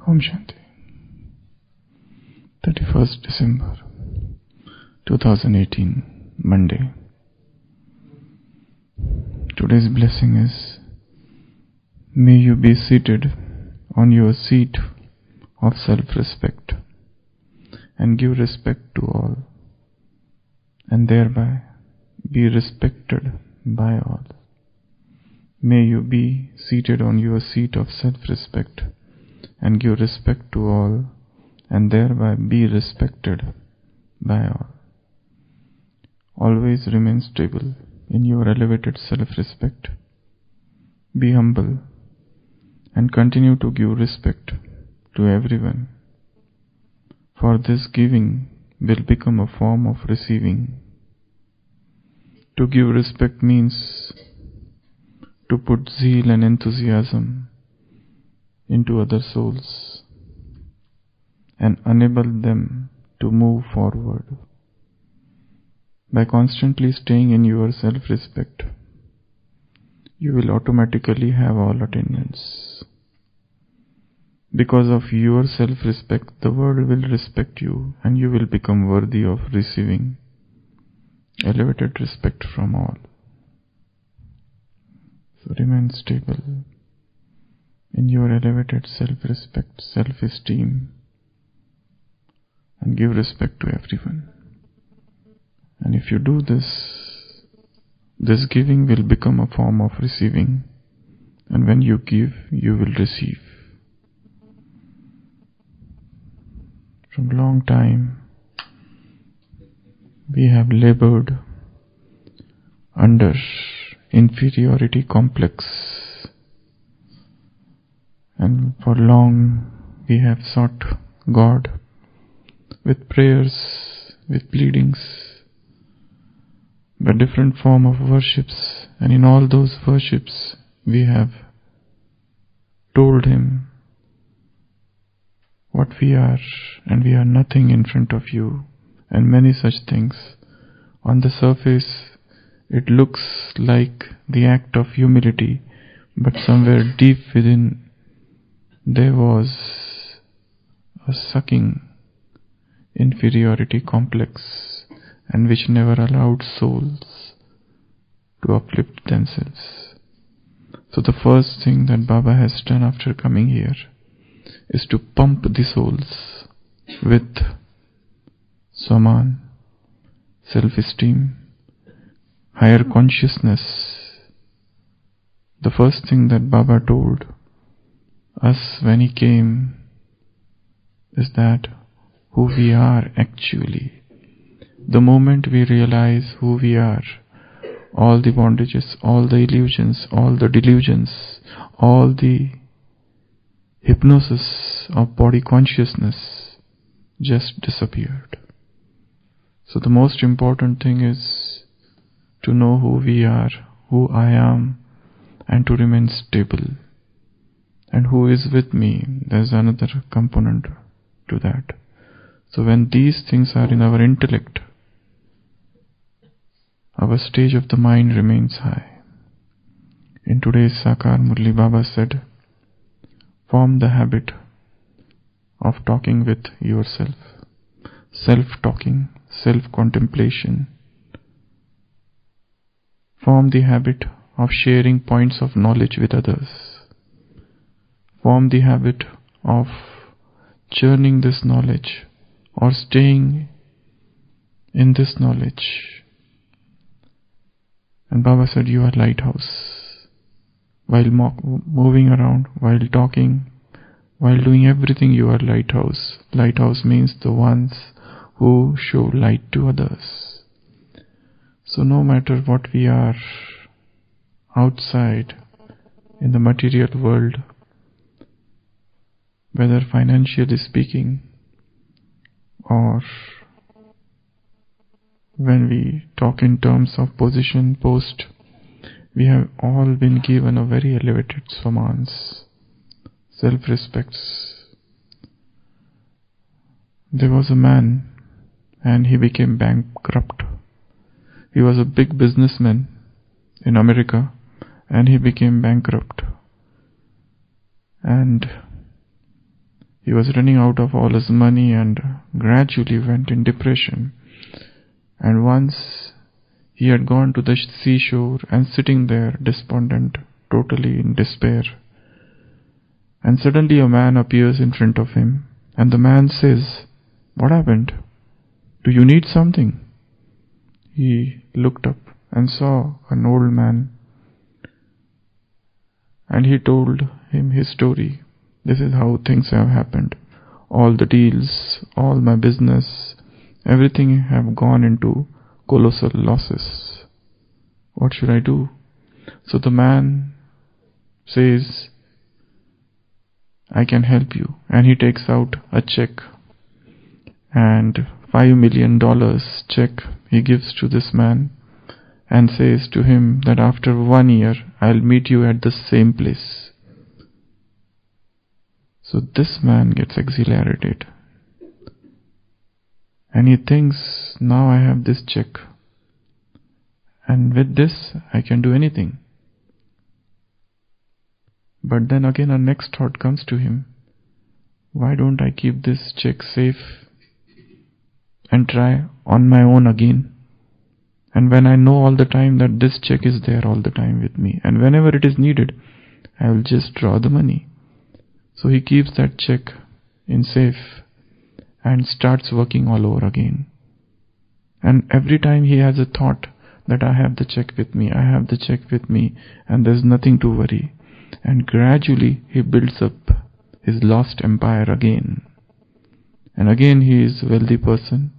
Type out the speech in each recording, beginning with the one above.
Om Shanti. 31st December 2018, Monday. Today's blessing is, may you be seated on your seat of self-respect and give respect to all, and thereby be respected by all. May you be seated on your seat of self-respect and give respect to all, and thereby be respected by all. Always remain stable in your elevated self-respect. Be humble and continue to give respect to everyone, for this giving will become a form of receiving. To give respect means to put zeal and enthusiasm into other souls and enable them to move forward. By constantly staying in your self-respect, you will automatically have all attainments. Because of your self-respect, the world will respect you and you will become worthy of receiving elevated respect from all. So remain stable in your elevated self-respect, self-esteem, and give respect to everyone. And if you do this, this giving will become a form of receiving, and when you give, you will receive. From long time, we have labored under inferiority complex, and for long we have sought God with prayers, with pleadings, by different form of worships, and in all those worships we have told Him what we are, and we are nothing in front of you, and many such things. On the surface it looks like the act of humility, but somewhere deep within there was a sucking inferiority complex, and which never allowed souls to uplift themselves. So the first thing that Baba has done after coming here is to pump the souls with Swaman, self-esteem, higher consciousness. The first thing that Baba told us when he came is that who we are actually. The moment we realize who we are, all the bondages, all the illusions, all the delusions, all the hypnosis of body consciousness just disappeared. So the most important thing is to know who we are, who I am, and to remain stable. And who is with me, there's another component to that. So when these things are in our intellect, our stage of the mind remains high. In today's Sakar Murli, Baba said, form the habit of talking with yourself, self-talking, self-contemplation. Form the habit of sharing points of knowledge with others. Form the habit of churning this knowledge or staying in this knowledge. And Baba said, you are lighthouse. While moving around, while talking, while doing everything, you are lighthouse. Lighthouse means the ones who show light to others. So no matter what we are outside in the material world, whether financially speaking or when we talk in terms of position, post, we have all been given a very elevated Swamans, self-respects. There was a man and he became bankrupt. He was a big businessman in America and he became bankrupt. And He was running out of all his money and gradually went in depression. And once he had gone to the seashore and sitting there despondent, totally in despair. And suddenly a man appears in front of him, and the man says, "What happened? Do you need something?" He looked up and saw an old man, and he told him his story. This is how things have happened. All the deals, all my business, everything have gone into colossal losses. What should I do? So the man says, "I can help you." And he takes out a check, and $5 million check he gives to this man and says to him that after 1 year I'll meet you at the same place. So this man gets exhilarated and he thinks, now I have this check and with this I can do anything. But then again a next thought comes to him. Why don't I keep this check safe and try on my own again? And when I know all the time that this check is there all the time with me, and whenever it is needed, I will just draw the money. So he keeps that check in safe and starts working all over again. And every time he has a thought that I have the check with me, I have the check with me, and there's nothing to worry. And gradually he builds up his lost empire again. And again he is a wealthy person.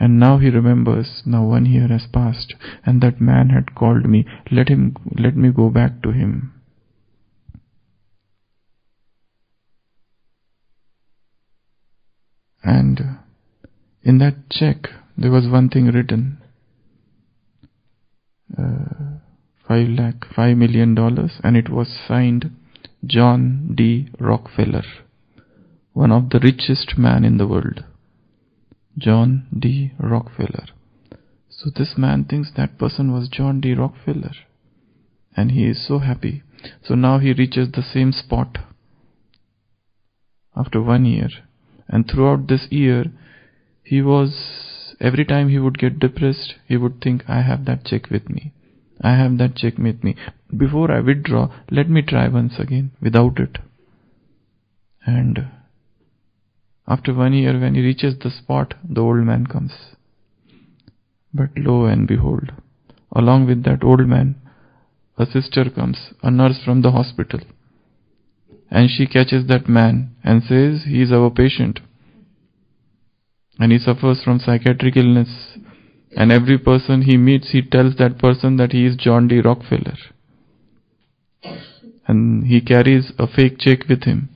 And now he remembers, now 1 year has passed, and that man had called me, let me go back to him. And in that check, there was one thing written, $5 million, and it was signed John D. Rockefeller, one of the richest man in the world. John D. Rockefeller. So this man thinks that person was John D. Rockefeller, and he is so happy. So now he reaches the same spot after 1 year, and throughout this year every time he would get depressed, he would think, I have that check with me. I have that check with me. Before I withdraw, let me try once again without it. And after 1 year, when he reaches the spot, the old man comes. But lo and behold, along with that old man, a sister comes, a nurse from the hospital. And she catches that man and says, he is our patient. And he suffers from psychiatric illness. And every person he meets, he tells that person that he is John D. Rockefeller. And he carries a fake check with him.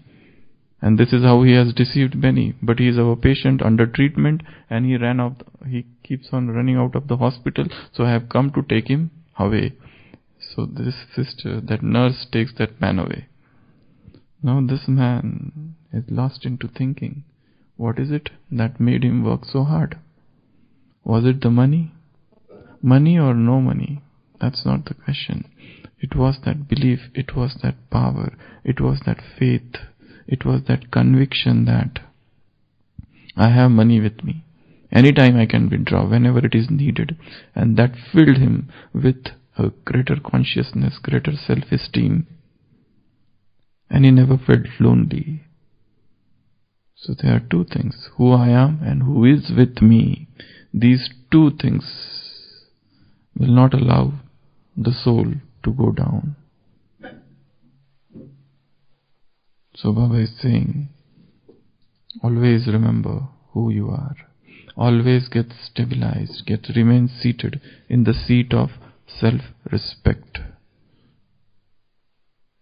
And this is how he has deceived many. But he is our patient under treatment, and he keeps on running out of the hospital. So I have come to take him away. So this sister, that nurse, takes that man away. Now this man is lost into thinking, what is it that made him work so hard? Was it the money? Money or no money? That's not the question. It was that belief, it was that power, it was that faith, it was that conviction that I have money with me. Anytime I can withdraw, whenever it is needed. And that filled him with a greater consciousness, greater self-esteem. And he never felt lonely. So there are two things, who I am and who is with me. These two things will not allow the soul to go down. So Baba is saying, always remember who you are. Always get stabilized, remain seated in the seat of self-respect.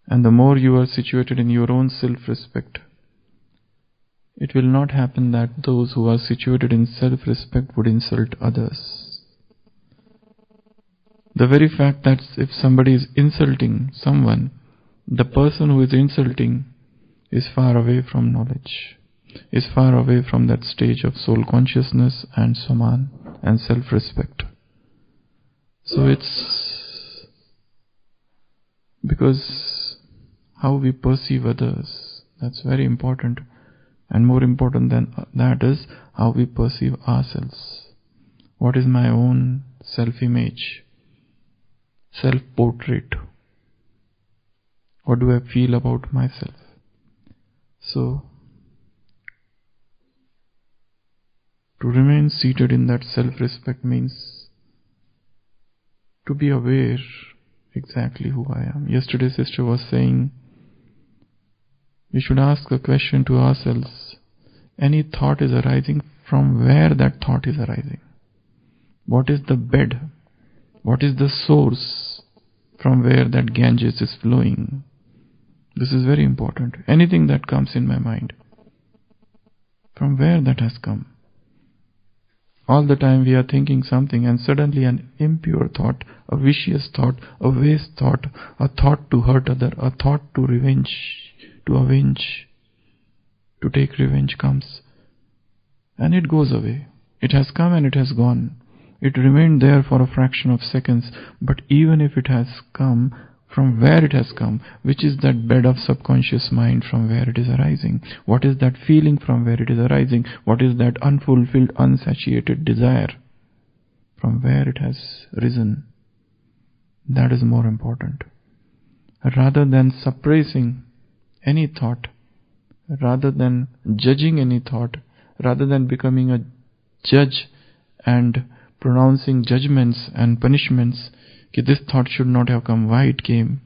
And the more you are situated in your own self-respect, it will not happen that those who are situated in self-respect would insult others. The very fact that if somebody is insulting someone, the person who is insulting is far away from knowledge, is far away from that stage of soul consciousness and Saman and self-respect. So it's because how we perceive others, That's very important. And more important than that is how we perceive ourselves. What is my own self-image, self-portrait? What do I feel about myself? So, to remain seated in that self-respect means to be aware exactly who I am. Yesterday sister was saying we should ask a question to ourselves. Any thought is arising, from where that thought is arising? What is the bed? What is the source from where that Ganges is flowing? This is very important. Anything that comes in my mind, from where that has come? All the time we are thinking something and suddenly an impure thought, a vicious thought, a waste thought, a thought to hurt other, a thought to revenge, to avenge, to take revenge comes. And it goes away. It has come and it has gone. It remained there for a fraction of seconds. But even if it has come, from where it has come, which is that bed of subconscious mind from where it is arising? What is that feeling from where it is arising? What is that unfulfilled, unsatiated desire from where it has risen? That is more important. Rather than suppressing any thought, rather than judging any thought, rather than becoming a judge and pronouncing judgments and punishments, this thought should not have come, why it came.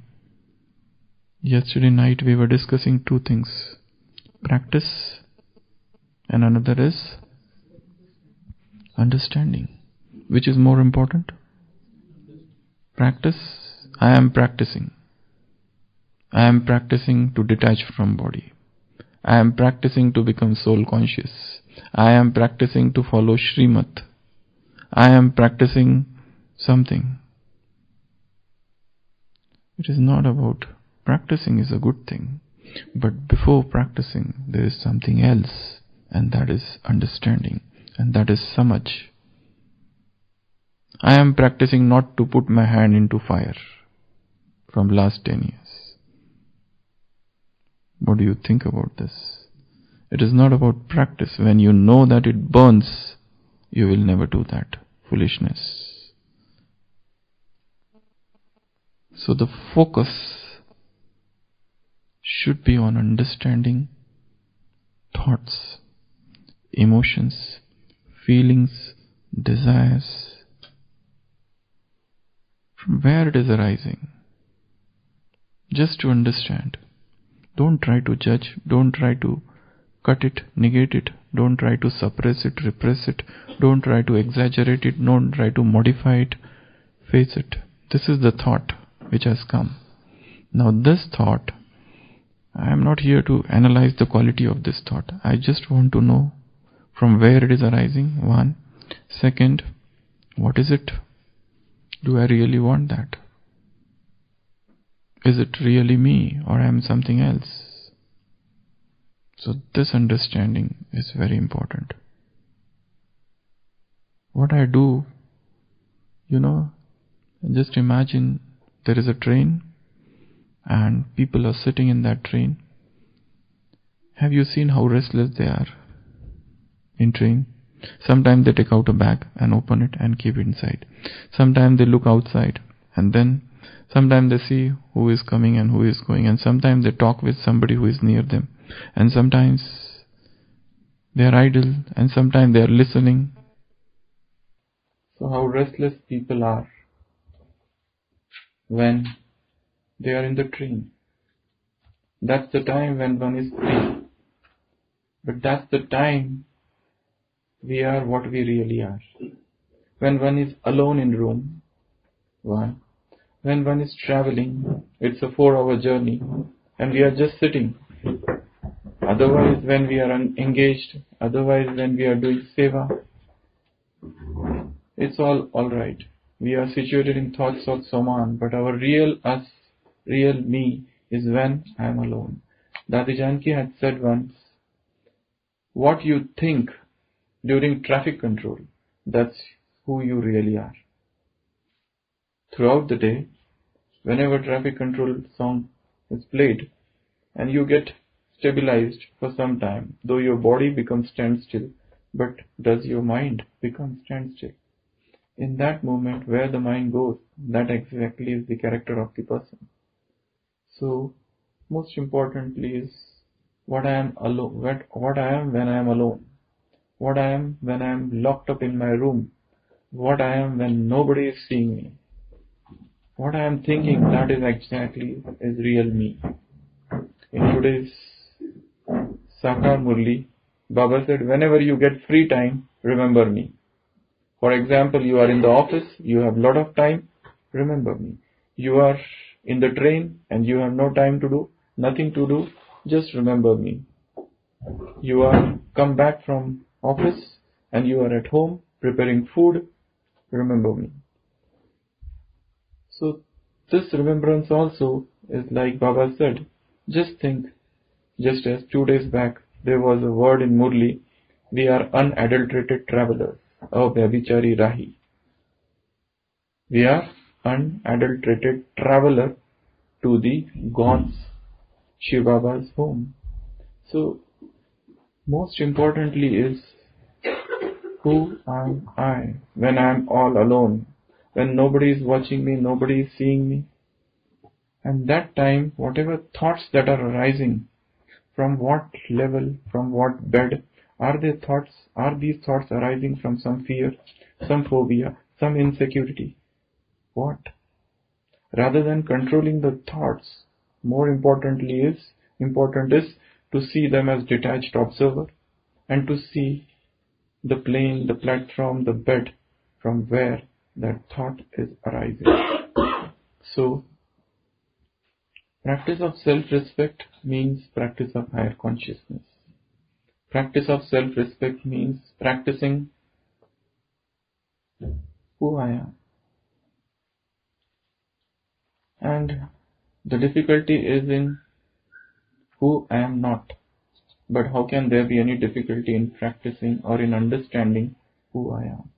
Yesterday night we were discussing two things, practice and another is understanding. Which is more important? Practice. I am practicing. I am practicing to detach from body. I am practicing to become soul conscious. I am practicing to follow Srimad. I am practicing something. It is not about practicing is a good thing, but before practicing there is something else, and that is understanding, and that is samajh. I am practicing not to put my hand into fire from last 10 years. What do you think about this? It is not about practice. When you know that it burns, you will never do that foolishness. So the focus should be on understanding thoughts, emotions, feelings, desires, from where it is arising. Just to understand. Don't try to judge, don't try to cut it, negate it, don't try to suppress it, repress it, don't try to exaggerate it, don't try to modify it, face it. This is the thought which has come. Now this thought, I am not here to analyze the quality of this thought. I just want to know from where it is arising, one. Second, what is it? Do I really want that? Is it really me or I am something else? So this understanding is very important. What I do, just imagine there is a train and people are sitting in that train. Have you seen how restless they are in train? Sometimes they take out a bag and open it and keep it inside. Sometimes they look outside and then sometimes they see who is coming and who is going, and sometimes they talk with somebody who is near them, and sometimes they are idle and sometimes they are listening. So how restless people are when they are in the train. That's the time when one is free. But that's the time we are what we really are. When one is alone in room, one. When one is traveling, it's a 4-hour journey and we are just sitting. Otherwise when we are engaged, otherwise when we are doing seva, it's all right. We are situated in thoughts of Saman, but our real us, real me is when I am alone. Dadi Janki had said once, what you think during traffic control, that's who you really are. Throughout the day, whenever traffic control song is played and you get stabilized for some time, though your body becomes standstill, but does your mind become standstill? In that moment where the mind goes, that exactly is the character of the person. So, most importantly is what I am alone, what I am when I am alone, what I am when I am locked up in my room, what I am when nobody is seeing me. What I am thinking, that is exactly is real me. In today's Sakar Murli, Baba said, whenever you get free time, remember me. For example, you are in the office, you have lot of time, remember me. You are in the train and you have no time to do, nothing to do, just remember me. You are come back from office and you are at home preparing food, remember me. So this remembrance also is like Baba said, just think, just as 2 days back there was a word in Murli, we are unadulterated travelers, Vyabhichari Rahi. We are unadulterated traveler to the God's Shiv Baba's home. So most importantly is who am I when I am all alone, when nobody is watching me, nobody is seeing me. And that time, whatever thoughts that are arising, from what level, from what bed, are these thoughts arising from some fear, some phobia, some insecurity? What? Rather than controlling the thoughts, more important is to see them as detached observer and to see the plane, the platform, the bed from where that thought is arising. So, practice of self-respect means practice of higher consciousness. Practice of self-respect means practicing who I am. And the difficulty is in who I am not. But how can there be any difficulty in practicing or in understanding who I am?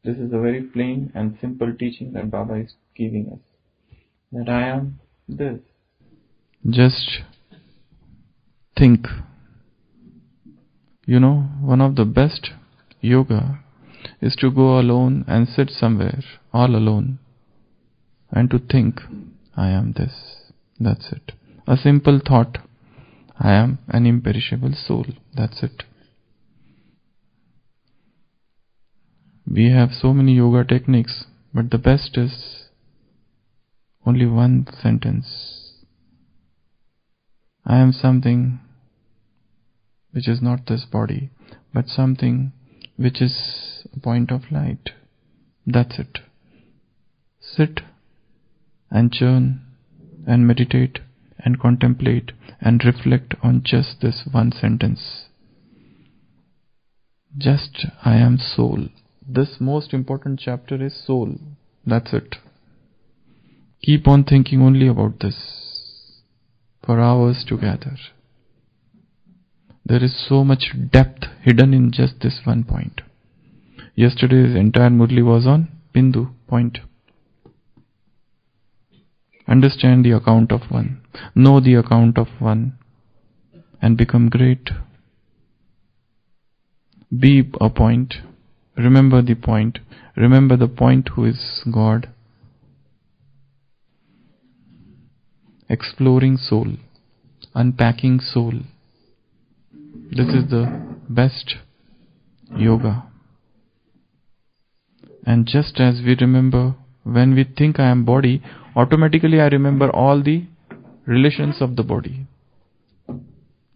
This is a very plain and simple teaching that Baba is giving us. That I am this. Just think. One of the best yoga is to go alone and sit somewhere, all alone, and to think, I am this. That's it. A simple thought, I am an imperishable soul. That's it. We have so many yoga techniques, but the best is only one sentence. I am something which is not this body, but something which is a point of light. That's it. Sit and churn and meditate and contemplate and reflect on just this one sentence. Just I am soul. This most important chapter is soul. That's it. Keep on thinking only about this for hours together. There is so much depth hidden in just this one point. Yesterday's entire Murli was on Bindu point. Understand the account of one. Know the account of one. And become great. Be a point. Remember the point. Remember the point who is God. Exploring soul. Unpacking soul. This is the best yoga. And just as we remember, when we think I am body, automatically I remember all the relations of the body.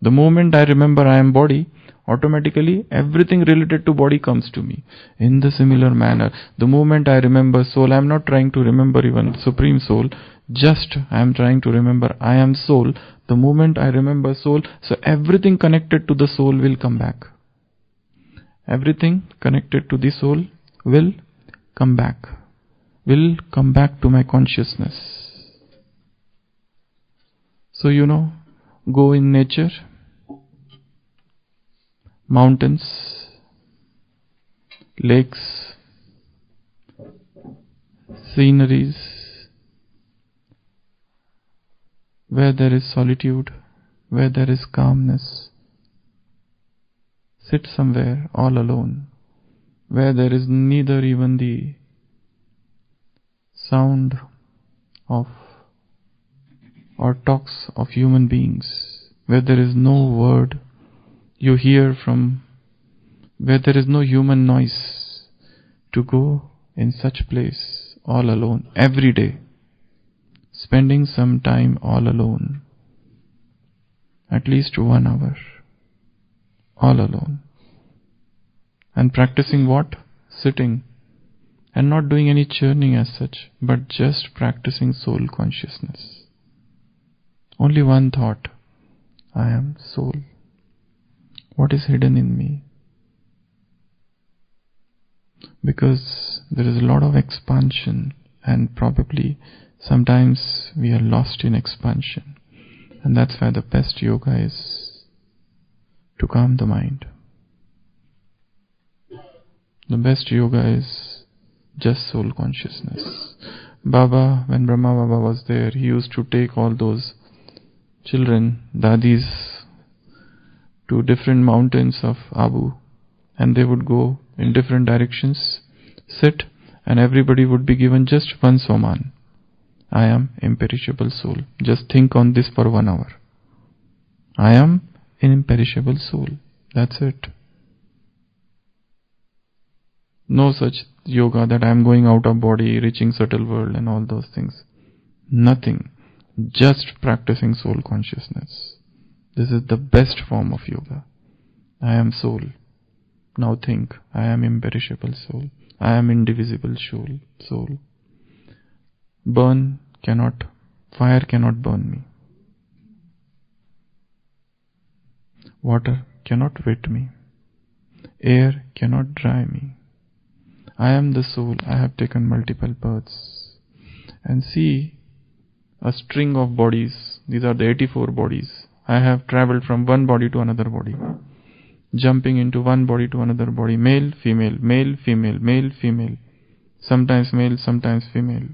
The moment I remember I am body, automatically everything related to body comes to me. In the similar manner, the moment I remember soul, I am not trying to remember even Supreme Soul, just I am trying to remember I am soul. The moment I remember soul, so everything connected to the soul will come back. Everything connected to the soul will come back. Will come back to my consciousness. So go in nature, mountains, lakes, sceneries, where there is solitude, where there is calmness. Sit somewhere all alone, where there is neither even the sound of or talks of human beings, where there is no word you hear from, where there is no human noise, to go in such place all alone every day, spending some time all alone, at least 1 hour, all alone, and practicing what? Sitting, and not doing any churning as such, but just practicing soul consciousness. Only one thought: I am soul. What is hidden in me? Because there is a lot of expansion, and probably sometimes we are lost in expansion, and that's why the best yoga is to calm the mind. The best yoga is just soul consciousness. Baba, when Brahma Baba was there, he used to take all those children, dadis, to different mountains of Abu, and they would go in different directions, sit, and everybody would be given just one soman. I am imperishable soul. Just think on this for 1 hour. I am an imperishable soul. That's it. No such yoga that I am going out of body, reaching subtle world and all those things. Nothing. Just practicing soul consciousness. This is the best form of yoga. I am soul. Now think, I am imperishable soul. I am indivisible soul. Fire cannot burn me. Water cannot wet me. Air cannot dry me. I am the soul. I have taken multiple births. And see a string of bodies. These are the 84 bodies. I have traveled from one body to another body, jumping into one body to another body, male, female, male, female, male, female, sometimes male, sometimes female.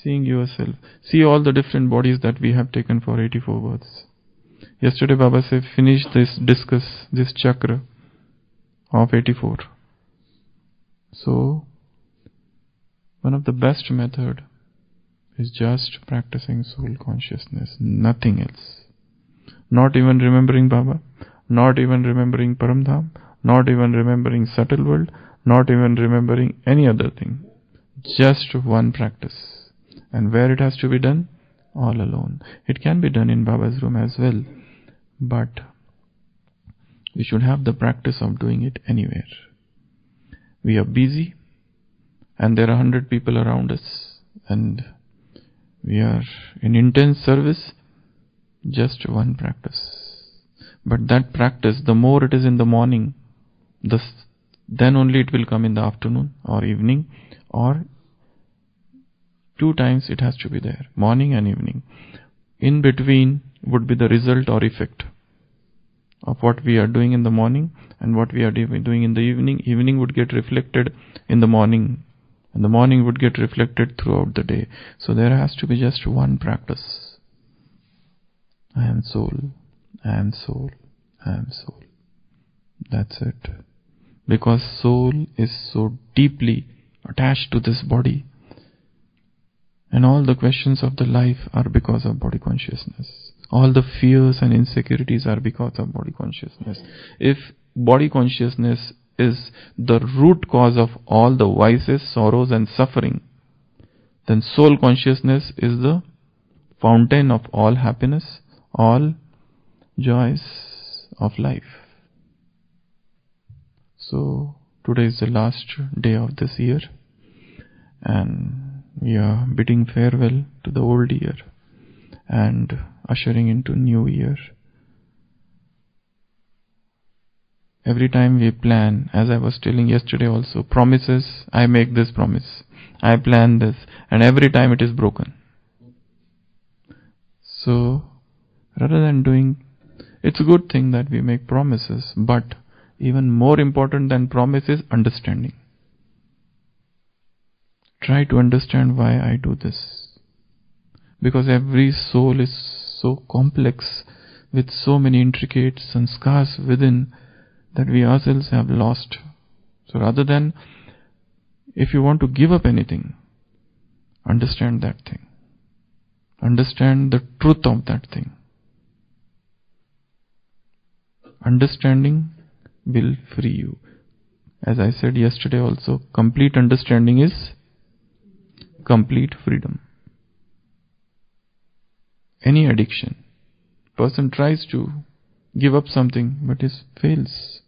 Seeing yourself. See all the different bodies that we have taken for 84 births. Yesterday Baba said, finish this chakra of 84. So, one of the best method is just practicing soul consciousness, nothing else. Not even remembering Baba, not even remembering Paramdham, not even remembering subtle world, not even remembering any other thing. Just one practice. And where it has to be done? All alone. It can be done in Baba's room as well, but we should have the practice of doing it anywhere. We are busy, and there are 100 people around us, and we are in intense service. Just one practice. But that practice, the more it is in the morning, then only it will come in the afternoon or evening, or 2 times it has to be there, morning and evening. In between would be the result or effect of what we are doing in the morning and what we are doing in the evening. Evening would get reflected in the morning, and the morning would get reflected throughout the day. So there has to be just one practice. I am soul, I am soul, I am soul. That's it. Because soul is so deeply attached to this body, and all the questions of the life are because of body consciousness. All the fears and insecurities are because of body consciousness. If body consciousness is the root cause of all the vices, sorrows and suffering, then soul consciousness is the fountain of all happiness, all joys of life. So today is the last day of this year, and we are bidding farewell to the old year and ushering into new year. Every time we plan, as I was telling yesterday also, promises, I make this promise, I plan this, and every time it is broken. So rather than doing, it's a good thing that we make promises, but even more important than promise is understanding. Try to understand why I do this. Because every soul is so complex, with so many intricate sanskars within, that we ourselves have lost. So rather than, if you want to give up anything, understand that thing. Understand the truth of that thing. Understanding will free you. As I said yesterday also, complete understanding is complete freedom. Any addiction, person tries to give up something but it fails.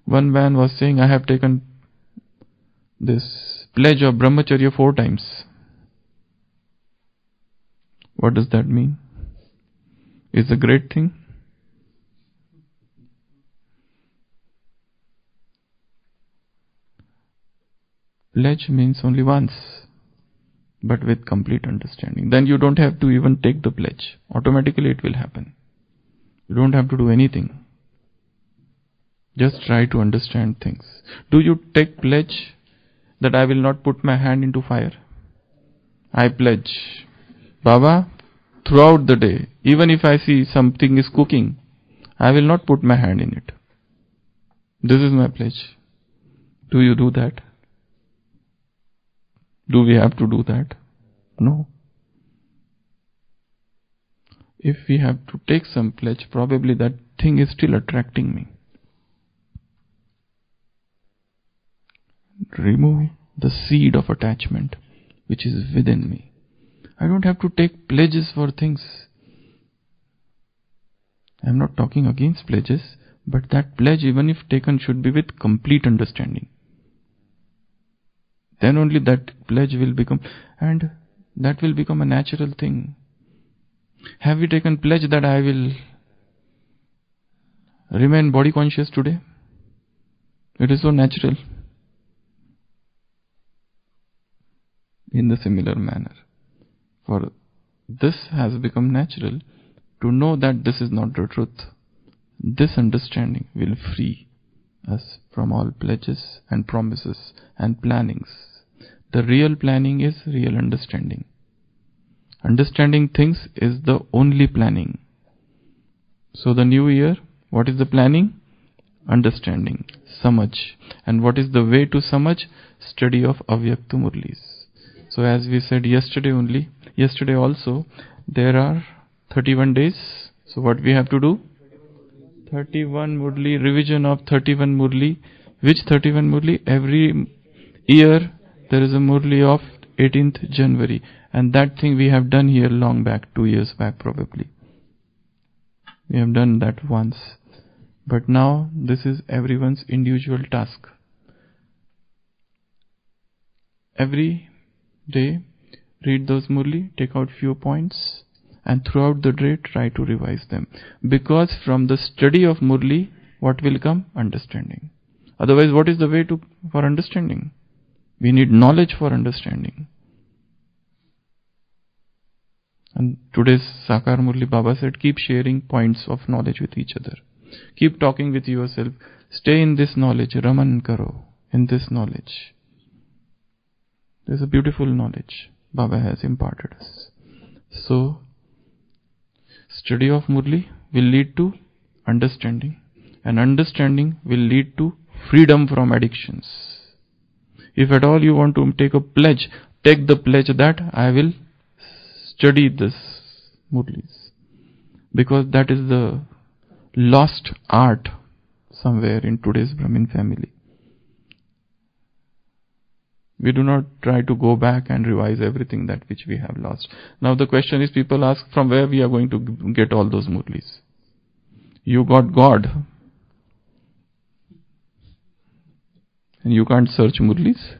One man was saying, I have taken this pledge of brahmacharya 4 times. What does that mean? It's a great thing. Pledge means only once, but with complete understanding. Then you don't have to even take the pledge. Automatically it will happen. You don't have to do anything. Just try to understand things. Do you take pledge that I will not put my hand into fire? I pledge, Baba, throughout the day, even if I see something is cooking, I will not put my hand in it. This is my pledge. Do you do that? Do we have to do that? No. If we have to take some pledge, probably that thing is still attracting me. Remove the seed of attachment which is within me. I don't have to take pledges for things. I am not talking against pledges, but that pledge, even if taken, should be with complete understanding. Then only that pledge will become, and that will become a natural thing. Have we taken pledge that I will remain body conscious today? It is so natural. In the similar manner, for this has become natural, to know that this is not the truth. This understanding will free us from all pledges and promises and plannings. The real planning is real understanding. Understanding things is the only planning. So the new year, what is the planning? Understanding, samajh. And what is the way to samajh? Study of Avyakta Murlis. So as we said yesterday also, there are 31 days. So what we have to do? 31 Murli, revision of 31 Murli. Which 31 Murli? Every year there is a Murli of 18th January. And that thing we have done here long back, 2 years back probably. We have done that once. But now this is everyone's individual task. Every day read those Murli, take out few points, and throughout the day try to revise them. Because from the study of Murli, what will come? Understanding. Otherwise, what is the way for understanding? We need knowledge for understanding. And today's Sakar Murli, Baba said, keep sharing points of knowledge with each other. Keep talking with yourself. Stay in this knowledge. Raman karo. In this knowledge. There's a beautiful knowledge Baba has imparted us. So, study of Murli will lead to understanding. And understanding will lead to freedom from addictions. If at all you want to take a pledge, take the pledge that I will study this Murlis. Because that is the lost art somewhere in today's Brahmin family. We do not try to go back and revise everything that which we have lost. Now the question is, people ask, from where we are going to get all those Murlis? You got God. And you can't search Murlis?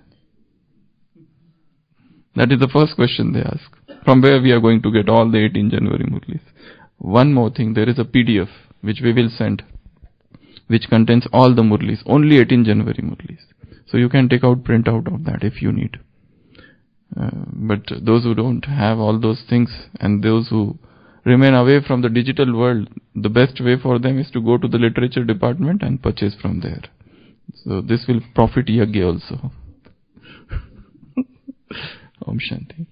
That is the first question they ask. From where we are going to get all the 18 January Murlis? One more thing, there is a PDF which we will send, which contains all the Murlis, only 18 January Murlis. So you can take out printout of that if you need. But those who don't have all those things, and those who remain away from the digital world, the best way for them is to go to the literature department and purchase from there. So this will profit Yagya also. Om Shanti.